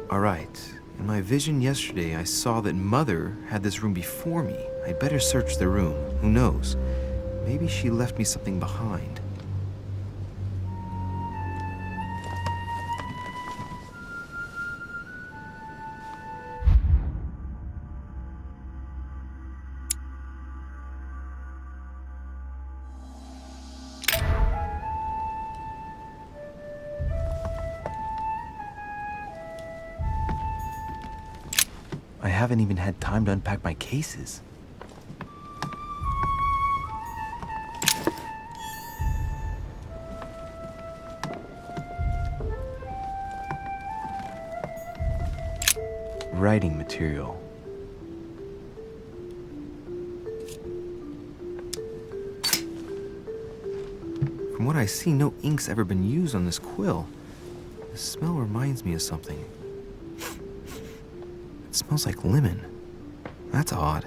All right. In my vision yesterday, I saw that Mother had this room before me. I'd better search the room. Who knows? Maybe she left me something behind. I haven't even had time to unpack my cases. Writing material. From what I see, no ink's ever been used on this quill. The smell reminds me of something. It smells like lemon. That's odd.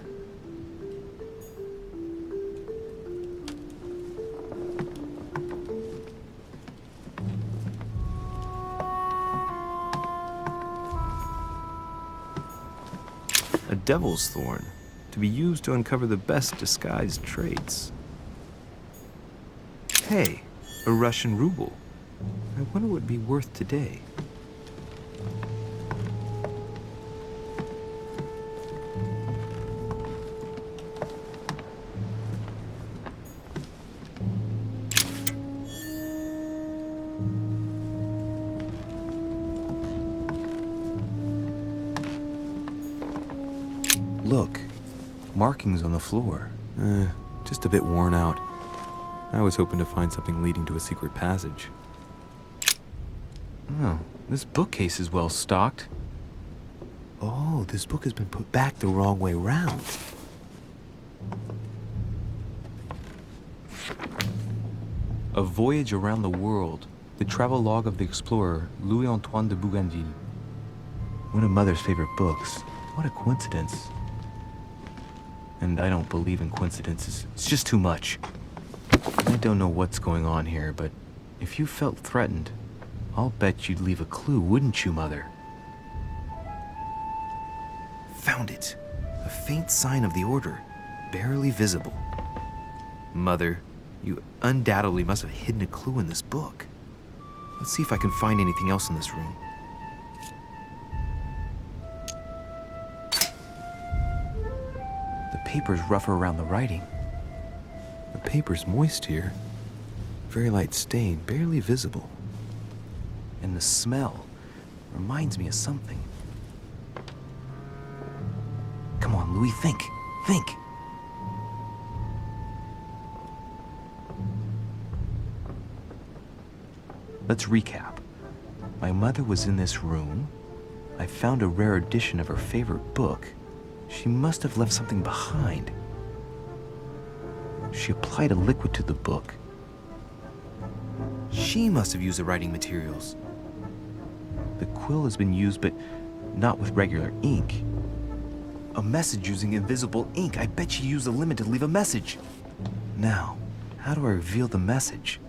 A devil's thorn, to be used to uncover the best disguised traits. Hey, a Russian ruble. I wonder what it'd be worth today. Look, markings on the floor. Just a bit worn out. I was hoping to find something leading to a secret passage. Oh, this bookcase is well stocked. Oh, this book has been put back the wrong way round. A Voyage Around the World, the travelogue of the explorer Louis-Antoine de Bougainville. One of Mother's favorite books. What a coincidence. And I don't believe in coincidences. It's just too much. I don't know what's going on here, but if you felt threatened, I'll bet you'd leave a clue, wouldn't you, Mother? Found it. A faint sign of the order, barely visible. Mother, you undoubtedly must have hidden a clue in this book. Let's see if I can find anything else in this room. The paper's rougher around the writing. The paper's moist here. Very light stain, barely visible. And the smell reminds me of something. Come on, Louis, think. Think. Let's recap. My mother was in this room. I found a rare edition of her favorite book. She must have left something behind. She applied a liquid to the book. She must have used the writing materials. The quill has been used, but not with regular ink. A message using invisible ink. I bet she used the lemon to leave a message. Now, how do I reveal the message?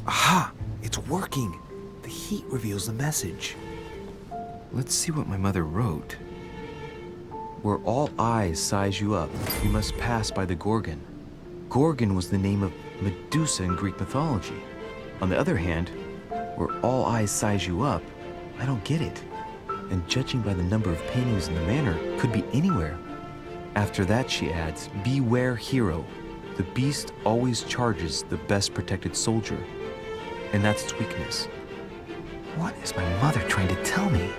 Aha! It's working! The heat reveals the message. Let's see what my mother wrote. Where all eyes size you up, you must pass by the Gorgon. Gorgon was the name of Medusa in Greek mythology. On the other hand, where all eyes size you up, I don't get it. And judging by the number of paintings in the manor, could be anywhere. After that, she adds, beware hero. The beast always charges the best protected soldier. And that's its weakness. What is my mother trying to tell me?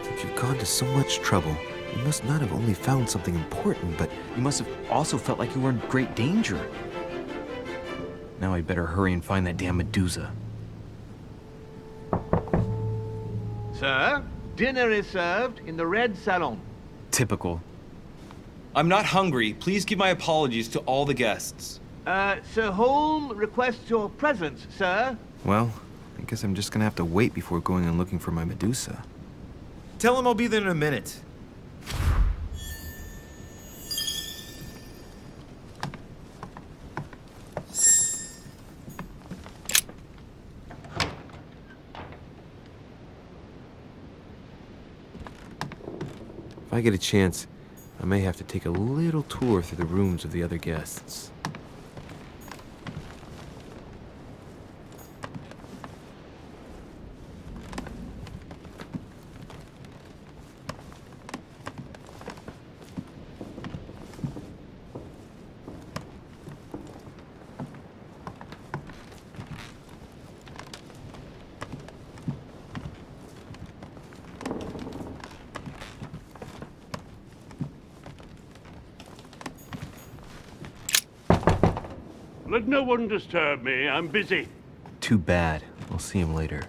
If you've gone to so much trouble, you must not have only found something important, but you must have also felt like you were in great danger. Now I'd better hurry and find that damn Medusa. Sir, dinner is served in the red salon. Typical. I'm not hungry. Please give my apologies to all the guests. Sir Holm requests your presence, sir. Well, I guess I'm just gonna have to wait before going and looking for my Medusa. Tell him I'll be there in a minute. If I get a chance, I may have to take a little tour through the rooms of the other guests. Let no one disturb me. I'm busy. Too bad. I'll see him later.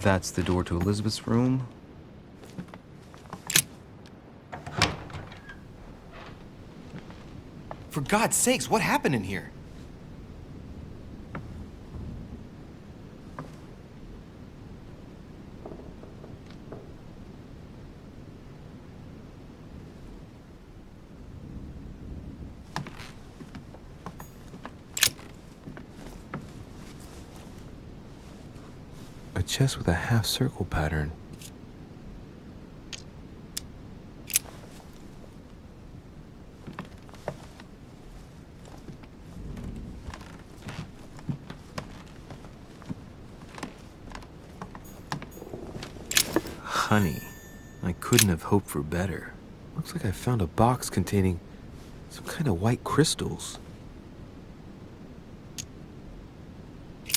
That's the door to Elizabeth's room. For God's sakes, what happened in here? A chest with a half-circle pattern. Honey, I couldn't have hoped for better. Looks like I found a box containing some kind of white crystals.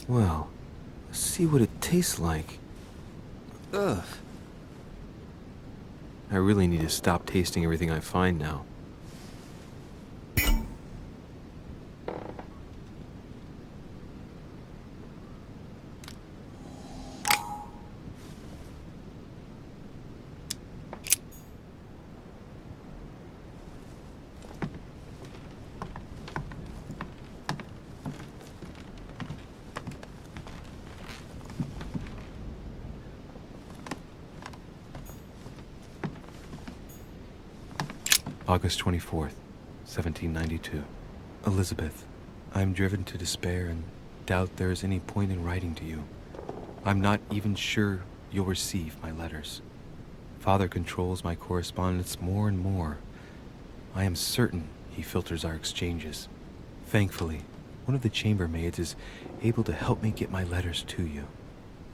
Well, let's see what it tastes like. Ugh. I really need to stop tasting everything I find now. August 24th, 1792. Elizabeth, I'm driven to despair and doubt there is any point in writing to you. I'm not even sure you'll receive my letters. Father controls my correspondence more and more. I am certain he filters our exchanges. Thankfully, one of the chambermaids is able to help me get my letters to you.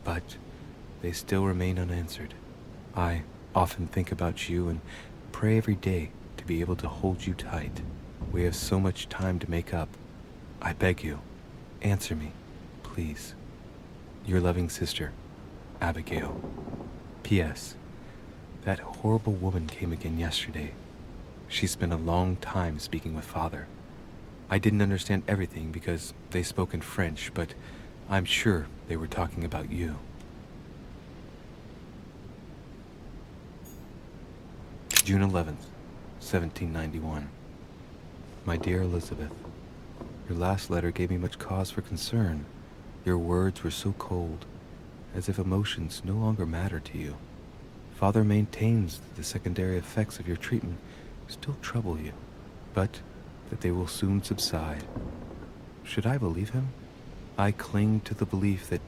But they still remain unanswered. I often think about you and pray every day to be able to hold you tight. We have so much time to make up. I beg you, answer me, please. Your loving sister, Abigail. P.S. That horrible woman came again yesterday. She spent a long time speaking with Father. I didn't understand everything because they spoke in French, but I'm sure they were talking about you. June 11th, 1791. My dear Elizabeth, your last letter gave me much cause for concern. Your words were so cold, as if emotions no longer matter to you. Father maintains that the secondary effects of your treatment still trouble you, but that they will soon subside. Should I believe him? I cling to the belief that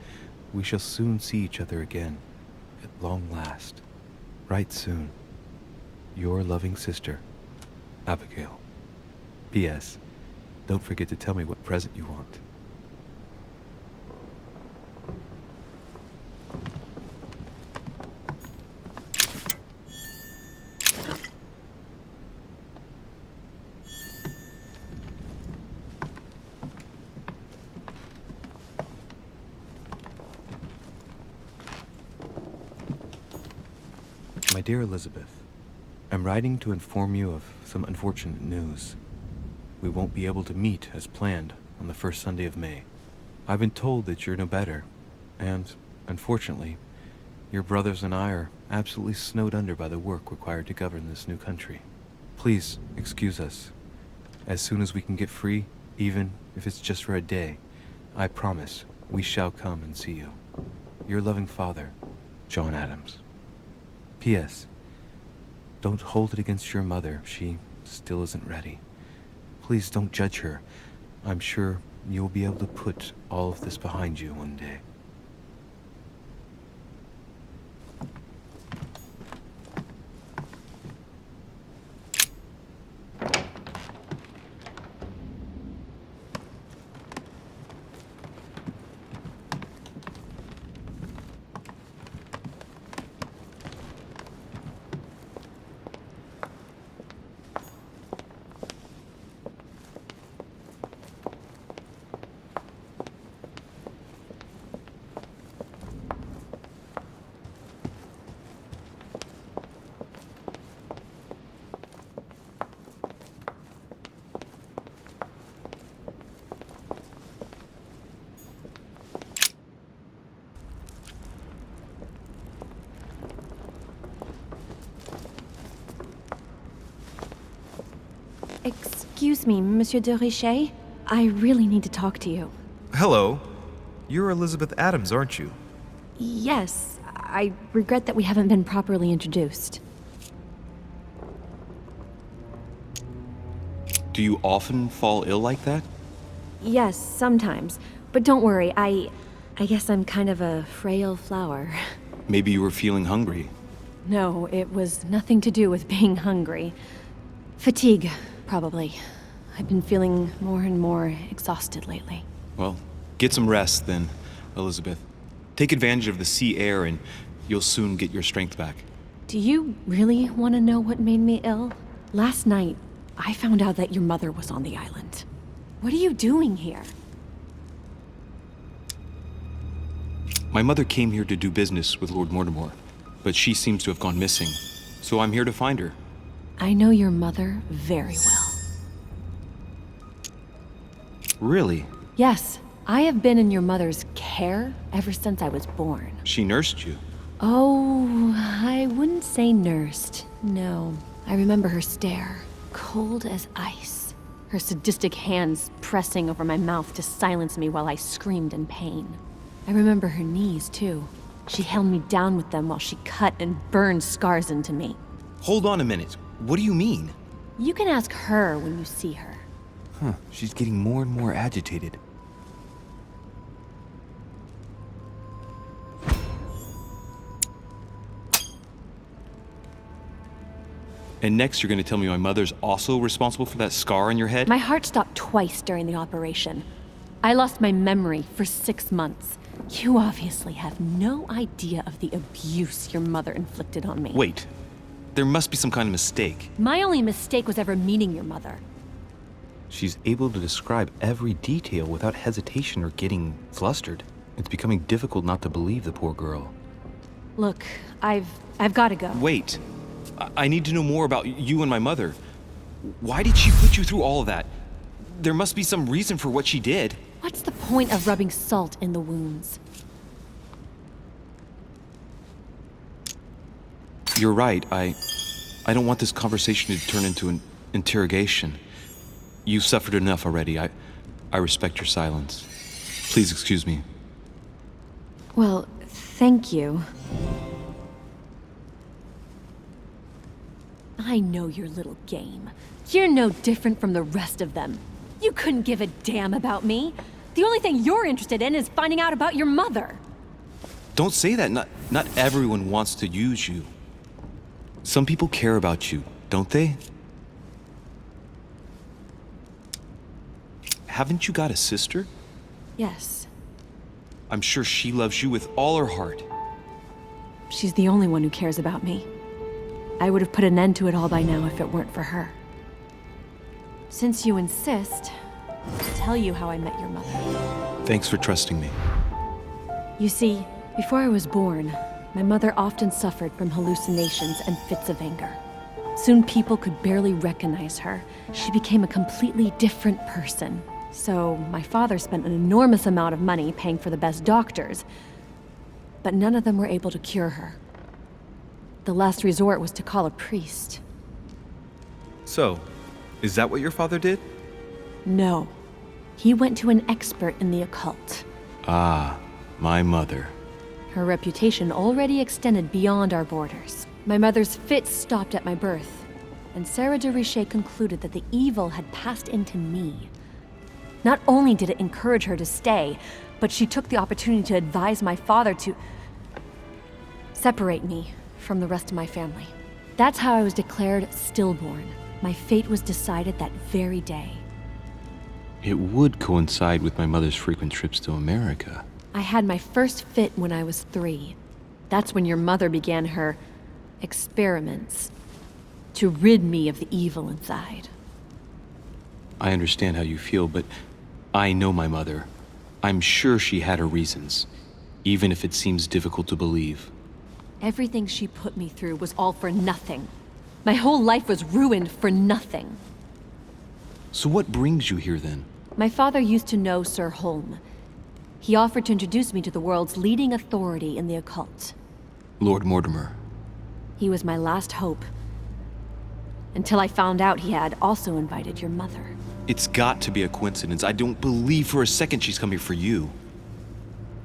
we shall soon see each other again, at long last. Write soon. Your loving sister, Abigail. P.S. Don't forget to tell me what present you want. My dear Elizabeth, I'm writing to inform you of some unfortunate news. We won't be able to meet as planned on the first Sunday of May. I've been told that you're no better, and, unfortunately, your brothers and I are absolutely snowed under by the work required to govern this new country. Please excuse us. As soon as we can get free, even if it's just for a day, I promise we shall come and see you. Your loving father, John Adams. P.S. Don't hold it against your mother. She still isn't ready. Please don't judge her. I'm sure you'll be able to put all of this behind you one day. Excuse me, Monsieur de Richet. I really need to talk to you. Hello. You're Elizabeth Adams, aren't you? Yes, I regret that we haven't been properly introduced. Do you often fall ill like that? Yes, sometimes. But don't worry, I guess I'm kind of a frail flower. Maybe you were feeling hungry. No, it was nothing to do with being hungry. Fatigue, probably. I've been feeling more and more exhausted lately. Well, get some rest then, Elizabeth. Take advantage of the sea air and you'll soon get your strength back. Do you really want to know what made me ill? Last night, I found out that your mother was on the island. What are you doing here? My mother came here to do business with Lord Mortimer, but she seems to have gone missing, so I'm here to find her. I know your mother very well. Really? Yes, I have been in your mother's care ever since I was born. She nursed you? Oh, I wouldn't say nursed. No, I remember her stare, cold as ice. Her sadistic hands pressing over my mouth to silence me while I screamed in pain. I remember her knees, too. She held me down with them while she cut and burned scars into me. Hold on a minute. What do you mean? You can ask her when you see her. Huh, she's getting more and more agitated. And next you're gonna tell me my mother's also responsible for that scar on your head? My heart stopped twice during the operation. I lost my memory for 6 months. You obviously have no idea of the abuse your mother inflicted on me. Wait. There must be some kind of mistake. My only mistake was ever meeting your mother. She's able to describe every detail without hesitation or getting flustered. It's becoming difficult not to believe the poor girl. Look, I've got to go. Wait. I need to know more about you and my mother. Why did she put you through all of that? There must be some reason for what she did. What's the point of rubbing salt in the wounds? You're right. I don't want this conversation to turn into an interrogation. You've suffered enough already. I respect your silence. Please excuse me. Well, thank you. I know your little game. You're no different from the rest of them. You couldn't give a damn about me. The only thing you're interested in is finding out about your mother. Don't say that. Not everyone wants to use you. Some people care about you, don't they? Haven't you got a sister? Yes. I'm sure she loves you with all her heart. She's the only one who cares about me. I would have put an end to it all by now if it weren't for her. Since you insist, I'll tell you how I met your mother. Thanks for trusting me. You see, before I was born, My mother often suffered from hallucinations and fits of anger. Soon people could barely recognize her. She became a completely different person. So my father spent an enormous amount of money paying for the best doctors, but none of them were able to cure her. The last resort was to call a priest. So, is that what your father did? No. He went to an expert in the occult. Ah, my mother. Her reputation already extended beyond our borders. My mother's fits stopped at my birth, and Sarah de Richet concluded that the evil had passed into me. Not only did it encourage her to stay, but she took the opportunity to advise my father to separate me from the rest of my family. That's how I was declared stillborn. My fate was decided that very day. It would coincide with my mother's frequent trips to America. I had my first fit when I was 3. That's when your mother began her experiments to rid me of the evil inside. I understand how you feel, but I know my mother. I'm sure she had her reasons, even if it seems difficult to believe. Everything she put me through was all for nothing. My whole life was ruined for nothing. So what brings you here then? My father used to know Sir Holm. He offered to introduce me to the world's leading authority in the occult. Lord Mortimer. He was my last hope. Until I found out he had also invited your mother. It's got to be a coincidence. I don't believe for a second she's coming for you.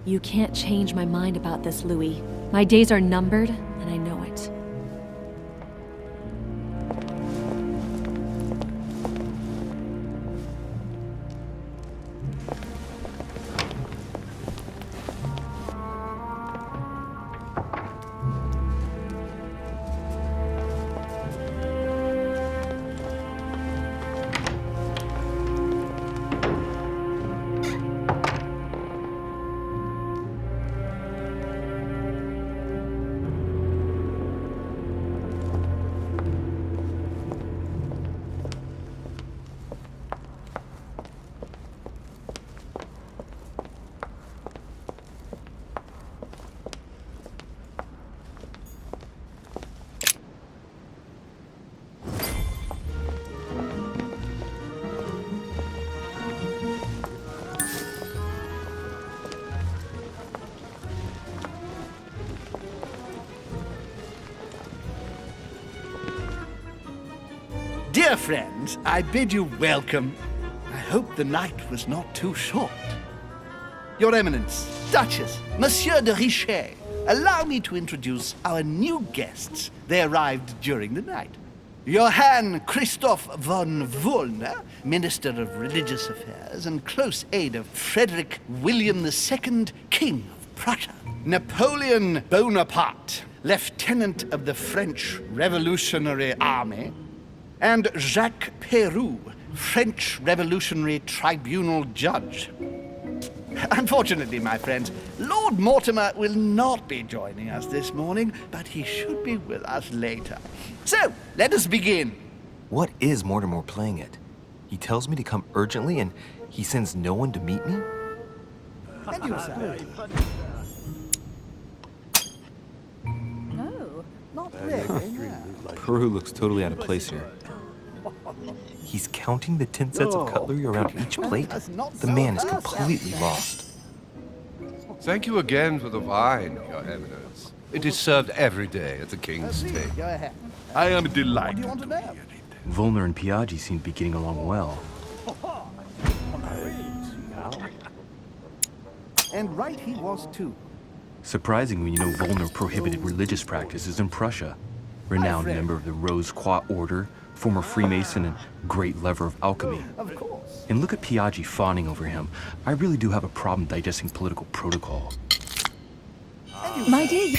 You can't change my mind about this, Louis. My days are numbered, and I know it. Dear friends, I bid you welcome. I hope the night was not too short. Your Eminence, Duchess, Monsieur de Richet, allow me to introduce our new guests. They arrived during the night. Johann Christoph von Wollner, Minister of Religious Affairs and close aide of Frederick William II, King of Prussia. Napoleon Bonaparte, Lieutenant of the French Revolutionary Army. And Jacques Peroux, French Revolutionary Tribunal Judge. Unfortunately, my friends, Lord Mortimer will not be joining us this morning, but he should be with us later. So, let us begin. What is Mortimer playing at? He tells me to come urgently and he sends no one to meet me? And you, sir? No. Not really. Peru looks totally out of place here. He's counting the 10 sets of cutlery around each plate? The man is completely lost. Thank you again for the wine, Your Eminence. It is served every day at the King's table. Go ahead. I am What do delighted. you want to know? Wollner and Piaggi seem to be getting along well. And right he was too. Surprising when you know Wollner prohibited religious practices in Prussia. Renowned friend. member of the Rose-Croix Order, former Freemason and great lover of alchemy. Of course. And look at Piaggi fawning over him. I really do have a problem digesting political protocol. My dear.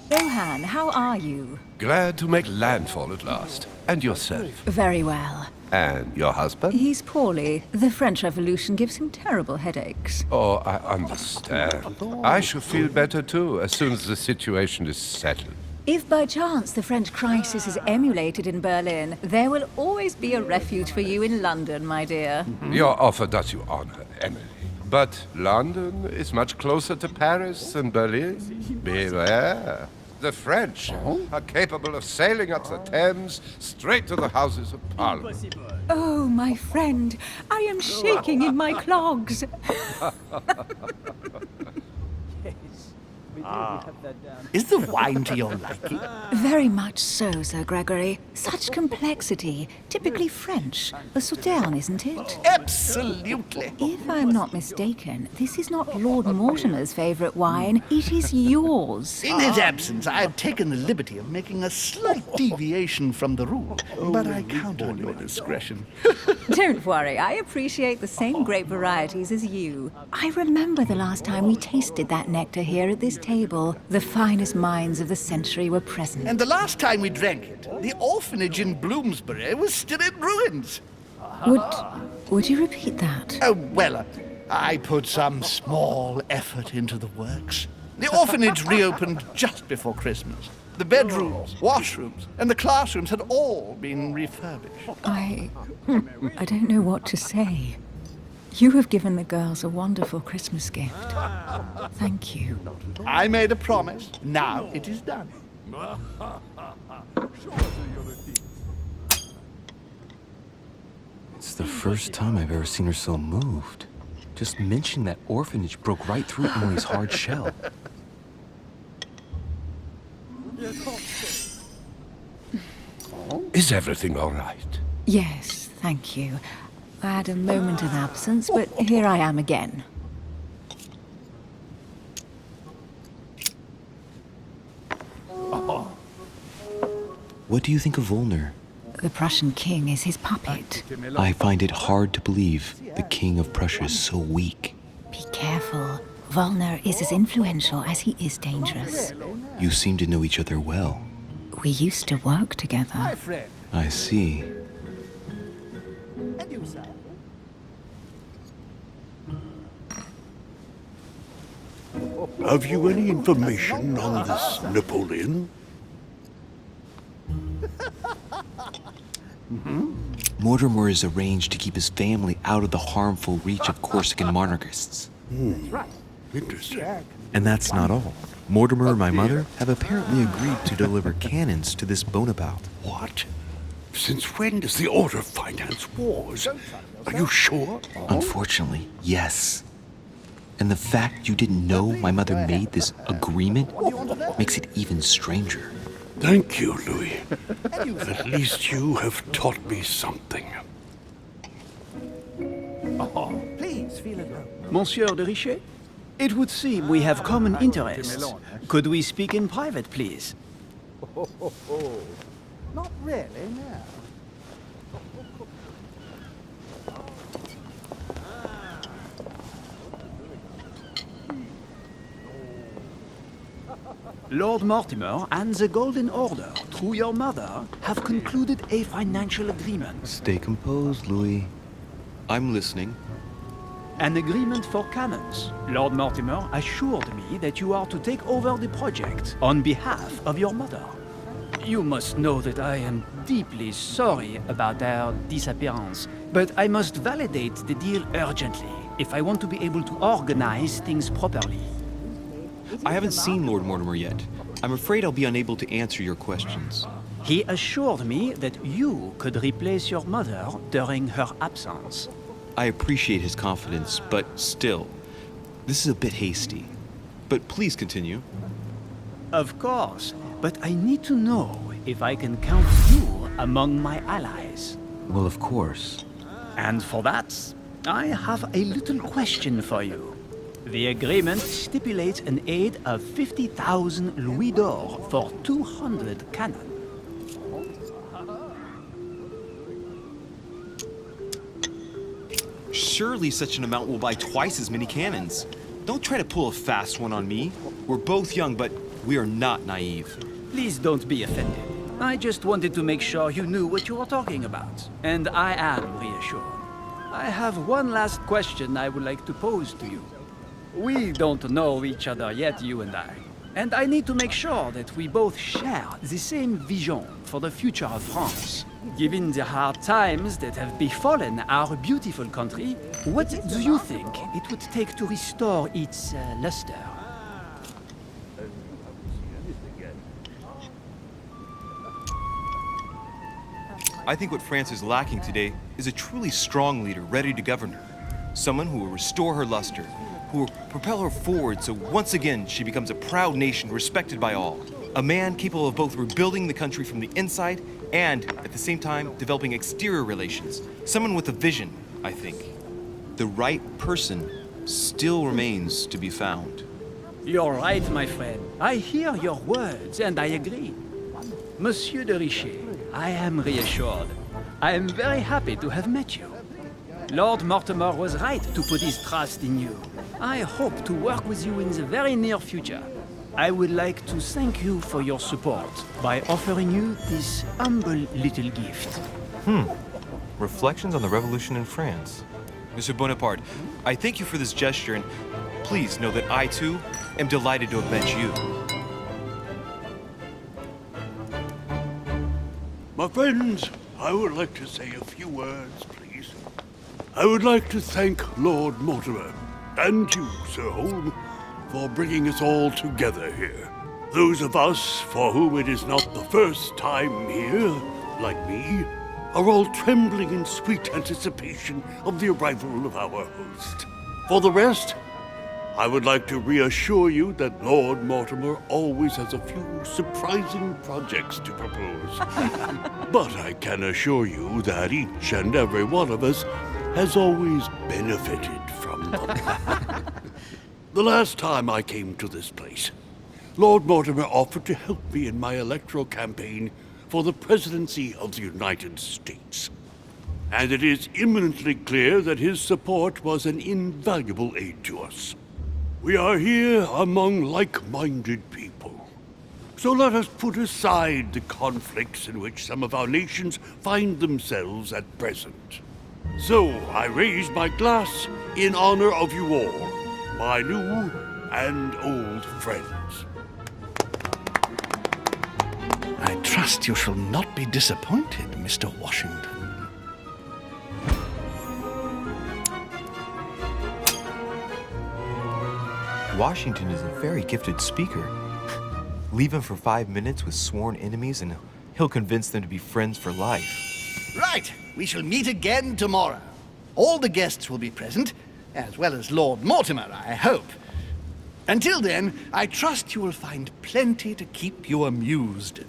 Johann, how are you? Glad to make landfall at last. And yourself? Very well. And your husband? He's poorly. The French Revolution gives him terrible headaches. Oh, I understand. I shall feel better too, as soon as the situation is settled. If by chance the French crisis is emulated in Berlin, there will always be a refuge for you in London, my dear. Your offer does you honor, Emily. But London is much closer to Paris than Berlin. Beware. The French are capable of sailing up the Thames straight to the Houses of Parliament. Oh, my friend, I am shaking in my clogs. Is the wine to your liking? Very much so, Sir Gregory. Such complexity. Typically French. A Sauterne, isn't it? Absolutely. If I'm not mistaken, this is not Lord Mortimer's favourite wine. It is yours. In his absence, I have taken the liberty of making a slight deviation from the rule, but I count on your discretion. Don't worry, I appreciate the same grape varieties as you. I remember the last time we tasted that nectar here at this table. The finest minds of the century were present. And the last time we drank it, the orphanage in Bloomsbury was still in ruins. Would you repeat that? Oh, well, I put some small effort into the works. The orphanage reopened just before Christmas. The bedrooms, washrooms, and the classrooms had all been refurbished. I don't know what to say. You have given the girls a wonderful Christmas gift. Thank you. I made a promise. Now it is done. It's the first time I've ever seen her so moved. Just mentioning that orphanage broke right through Emily's hard shell. Is everything all right? Yes, thank you. I had a moment of absence, but here I am again. What do you think of Volner? The Prussian king is his puppet. I find it hard to believe the king of Prussia is so weak. Be careful. Volner is as influential as he is dangerous. You seem to know each other well. We used to work together. My friend. I see. And you, sir? Have you any information on this Napoleon? Mortimer is arranged to keep his family out of the harmful reach of Corsican monarchists. Interesting. And that's not all. Mortimer and my mother have apparently agreed to deliver cannons to this Bonaparte. What? Since when does the Order finance wars? Are you sure? Unfortunately, yes. And the fact you didn't know my mother made this agreement makes it even stranger. Thank you, Louis. At least you have taught me something. Please feel at home. Monsieur de Richet? It would seem we have common interests. Could we speak in private, please? Not really, no. Lord Mortimer and the Golden Order, through your mother, have concluded a financial agreement. Stay composed, Louis. I'm listening. An agreement for cannons. Lord Mortimer assured me that you are to take over the project on behalf of your mother. You must know that I am deeply sorry about their disappearance, but I must validate the deal urgently if I want to be able to organize things properly. I haven't seen Lord Mortimer yet. I'm afraid I'll be unable to answer your questions. He assured me that you could replace your mother during her absence. I appreciate his confidence, but still, this is a bit hasty. But please continue. Of course, but I need to know if I can count you among my allies. Well, of course. And for that, I have a little question for you. The agreement stipulates an aid of 50,000 louis d'or for 200 cannon. Surely such an amount will buy twice as many cannons. Don't try to pull a fast one on me. We're both young, but we are not naive. Please don't be offended. I just wanted to make sure you knew what you were talking about. And I am reassured. I have one last question I would like to pose to you. We don't know each other yet, you and I. And I need to make sure that we both share the same vision for the future of France. Given the hard times that have befallen our beautiful country, what do you think it would take to restore its luster? I think what France is lacking today is a truly strong leader ready to govern her. Someone who will restore her luster, who will propel her forward so once again she becomes a proud nation respected by all. A man capable of both rebuilding the country from the inside and, at the same time, developing exterior relations. Someone with a vision, I think. The right person still remains to be found. You're right, my friend. I hear your words and I agree. Monsieur de Richet, I am reassured. I am very happy to have met you. Lord Mortimer was right to put his trust in you. I hope to work with you in the very near future. I would like to thank you for your support by offering you this humble little gift. Reflections on the Revolution in France. Monsieur Bonaparte, I thank you for this gesture, and please know that I, too, am delighted to have met you. My friends, I would like to say a few words, please. I would like to thank Lord Mortimer, and you, Sir Holm, for bringing us all together here. Those of us for whom it is not the first time here, like me, are all trembling in sweet anticipation of the arrival of our host. For the rest, I would like to reassure you that Lord Mortimer always has a few surprising projects to propose. But I can assure you that each and every one of us has always benefited from them. The last time I came to this place, Lord Mortimer offered to help me in my electoral campaign for the presidency of the United States. And it is imminently clear that his support was an invaluable aid to us. We are here among like-minded people. So let us put aside the conflicts in which some of our nations find themselves at present. So I raise my glass in honor of you all, my new and old friends. I trust you shall not be disappointed, Mr. Washington. Washington is a very gifted speaker. Leave him for 5 minutes with sworn enemies and he'll convince them to be friends for life. Right, we shall meet again tomorrow. All the guests will be present, as well as Lord Mortimer, I hope. Until then, I trust you will find plenty to keep you amused.